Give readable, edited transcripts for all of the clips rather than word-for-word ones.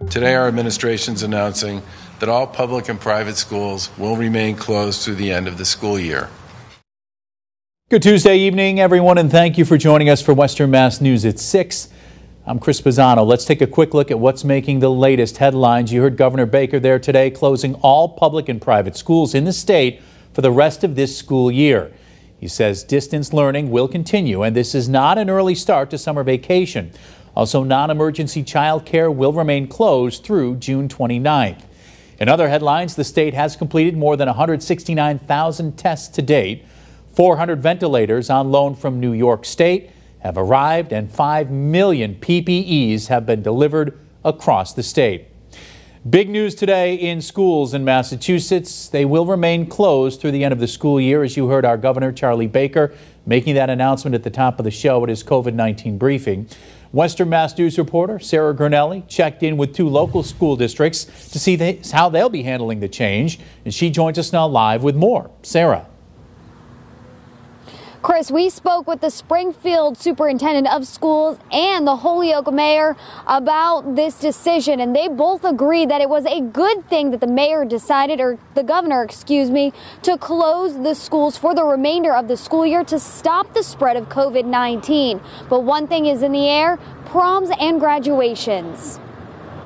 Today, our administration is announcing that all public and private schools will remain closed through the end of the school year. Good Tuesday evening, everyone, and thank you for joining us for Western Mass News at 6. I'm Chris Pisano. Let's take a quick look at what's making the latest headlines. You heard Governor Baker there today closing all public and private schools in the state for the rest of this school year. He says distance learning will continue, and this is not an early start to summer vacation. Also, non-emergency child care will remain closed through June 29th. In other headlines, the state has completed more than 169,000 tests to date. 400 ventilators on loan from New York State have arrived, and 5 million PPEs have been delivered across the state. Big news today in schools in Massachusetts. They will remain closed through the end of the school year, as you heard our Governor Charlie Baker making that announcement at the top of the show at his COVID-19 briefing. Western Mass News reporter Sarah Gurnelli checked in with 2 local school districts to see how they'll be handling the change, and she joins us now live with more. Sarah. Chris, we spoke with the Springfield superintendent of schools and the Holyoke mayor about this decision, and they both agree that it was a good thing that the mayor decided, or the governor, excuse me, to close the schools for the remainder of the school year to stop the spread of COVID-19. But one thing is in the air: proms and graduations.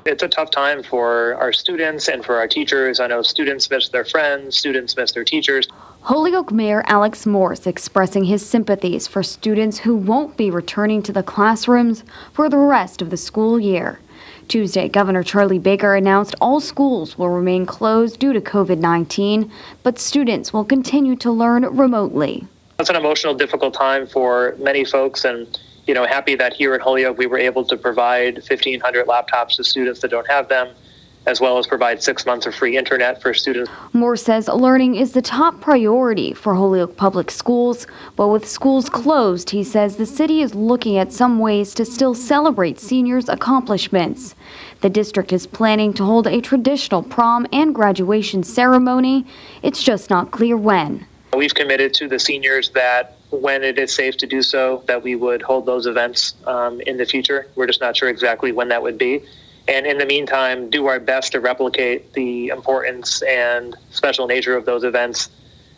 It's a tough time for our students and for our teachers. I know students miss their friends, students miss their teachers. Holyoke Mayor Alex Morse expressing his sympathies for students who won't be returning to the classrooms for the rest of the school year. Tuesday, Governor Charlie Baker announced all schools will remain closed due to COVID-19, but students will continue to learn remotely. It's an emotional, difficult time for many folks, and happy that here at Holyoke we were able to provide 1,500 laptops to students that don't have them, as well as provide 6 months of free internet for students. Moore says learning is the top priority for Holyoke Public Schools, but with schools closed, he says the city is looking at some ways to still celebrate seniors' accomplishments. The district is planning to hold a traditional prom and graduation ceremony. It's just not clear when. We've committed to the seniors that when it is safe to do so, that we would hold those events in the future. We're just not sure exactly when that would be. And in the meantime, do our best to replicate the importance and special nature of those events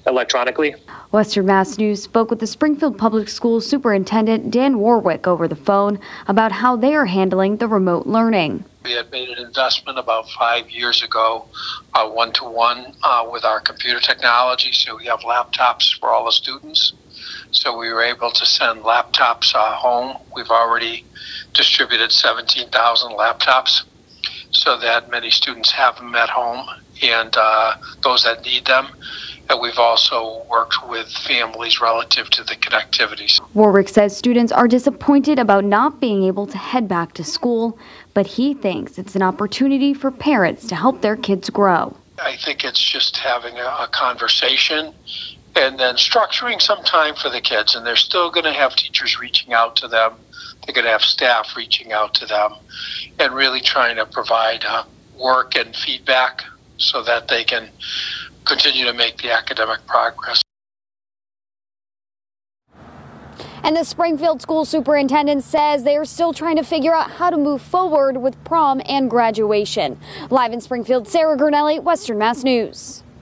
electronically. Western Mass News spoke with the Springfield Public Schools Superintendent Dan Warwick over the phone about how they are handling the remote learning. We had made an investment about 5 years ago, one-to-one with our computer technology, so we have laptops for all the students. So we were able to send laptops home. We've already distributed 17,000 laptops so that many students have them at home, and those that need them. And we've also worked with families relative to the connectivity. Warwick says students are disappointed about not being able to head back to school, but he thinks it's an opportunity for parents to help their kids grow. I think it's just having a conversation and then structuring some time for the kids, and they're still going to have teachers reaching out to them. They're going to have staff reaching out to them, and really trying to provide work and feedback so that they can continue to make the academic progress. And the Springfield School Superintendent says they are still trying to figure out how to move forward with prom and graduation. Live in Springfield, Sarah Gurnelli, Western Mass News.